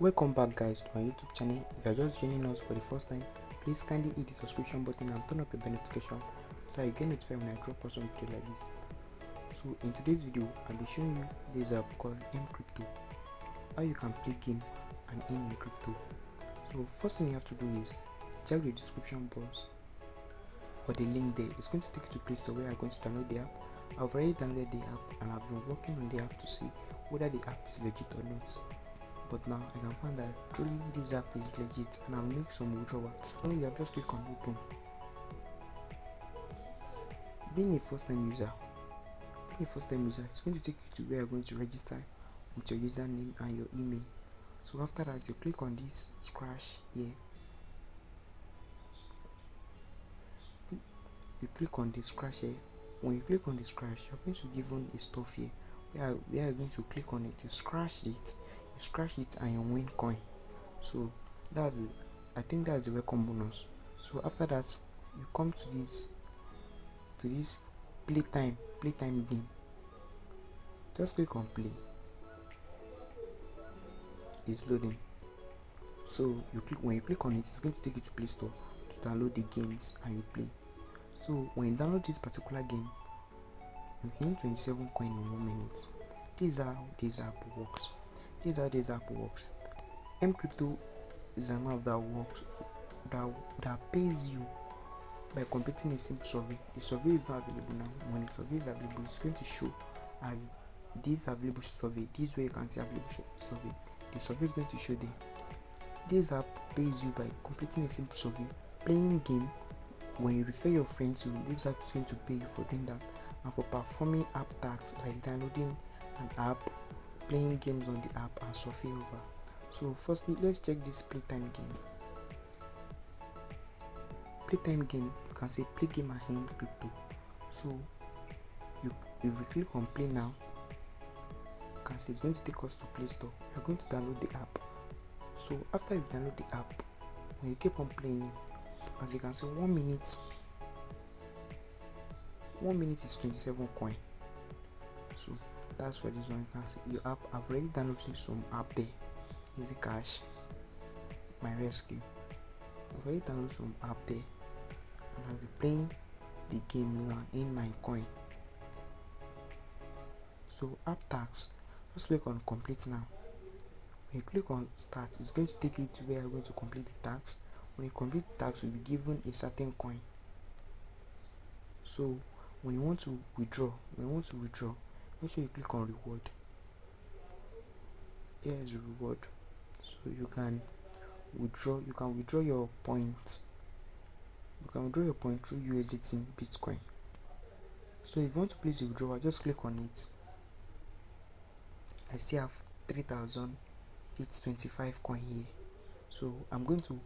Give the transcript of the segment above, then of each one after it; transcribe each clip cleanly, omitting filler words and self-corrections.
Welcome back guys to my YouTube channel. If you are just joining us for the first time, please kindly hit the subscription button and turn up your notification so that you get notified when I drop awesome video like this. So in today's video, I'll be showing you this app called mCrypto, how you can play game and earn in crypto. So first thing you have to do is check the description box or the link there. It's going to take you to Play Store where I'm going to download the app. I've already downloaded the app and I've been working on the app to see whether the app is legit or not. But now I can find that truly this app is legit and I'll make some withdrawal. Only you have just click on open. Being a first time user, it's going to take you to where you're going to register with your username and your email. So after that, you click on this scratch here. You click on the scratch here. When you click on the scratch, you're going to be given a stuff here where you're going to click on it. You scratch it and you win coin. So that's it. I think that's the welcome bonus. So after that, you come to this playtime game. Just click on play. It's loading. So when you click on it, it's going to take you to Play Store to download the games and you play. So when you download this particular game, you gain 27 coin in 1 minute. This is how this app works. mCrypto is an app that works that pays you by completing a simple survey. The survey is not available now. When the survey is available, it's going to show as this available survey. This is where you can see available survey. The survey is going to show there. This app pays you by completing a simple survey, playing game. When you refer your friend to this app, is going to pay you for doing that, and for performing app tasks like downloading an app, playing games on the app, and survey over. So firstly, let's check this playtime game. You can say play game and earn crypto. So if you click on play now, you can see it's going to take us to Play Store. You're going to download the app. So after you download the app, when you keep on playing, as you can see, 1 minute is 27 coin. So that's for this one. You can see your app. I've already downloaded some app there. Easy Cash, My Rescue. I've already downloaded some app there, and I'll be playing the game now in my coin. So app tags, just click on complete now. When you click on start, it's going to take you to where you're going to complete the tags. When you complete the tags, you'll be given a certain coin. So when you want to withdraw, make sure you click on reward. Here is reward. So you can withdraw your points. You can withdraw your point through USDT Bitcoin. So if you want to place a withdrawal, just click on it. I still have 3,825 coin here. So I'm going to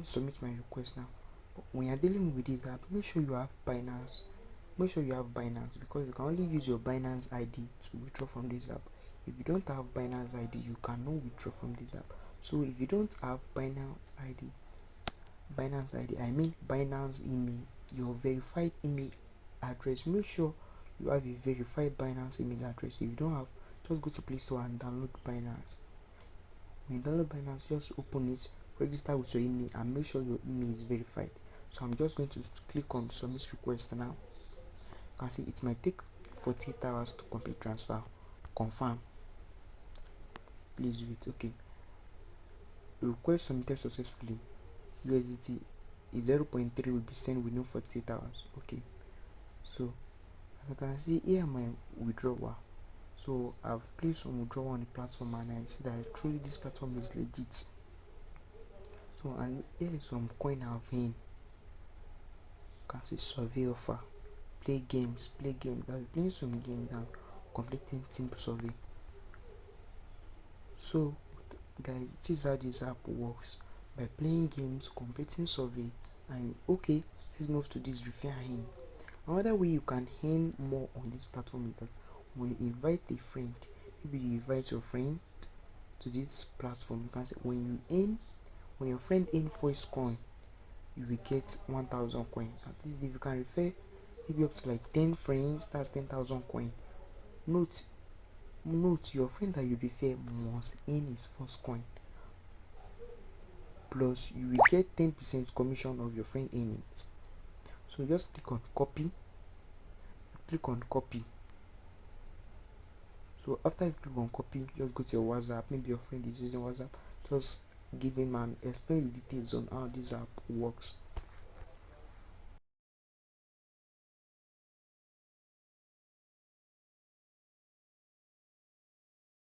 submit my request now. But when you're dealing with this app, make sure you have Binance. Because you can only use your Binance ID to withdraw from this app. If you don't have Binance ID, you cannot withdraw from this app. So if you don't have Binance ID, I mean Binance email, your verified email address, make sure you have a verified Binance email address. If you don't have, just go to Play Store and download Binance. When you download Binance, just open it, register with your email, and make sure your email is verified. So I'm just going to click on submit request now. You can see it might take 48 hours to complete transfer. Confirm. Please wait. Okay. Request submitted successfully. USDT is 0.3 will be sent within 48 hours. Okay. So as you can see here, my withdrawal. So I've placed some withdrawal on the platform and I see that truly this platform is legit. So and here is some coin I've in. You can see survey offer. Play games. I'll be playing some games now, completing simple survey. So guys, this is how this app works. By playing games, completing survey, and okay, let's move to this refer earn. Another way you can earn more on this platform is that when you invite a friend, maybe you invite your friend to this platform, you can say when your friend earn first coin, you will get 1,000 coin. At least if you can refer maybe up to like 10 friends, that's 10,000 coin. Note your friend that you refer must earn his first coin. plus you will get 10% commission of your friend earnings. So just click on copy, so after you click on copy, just go to your WhatsApp. Maybe your friend is using WhatsApp, just give him and explain the details on how this app works.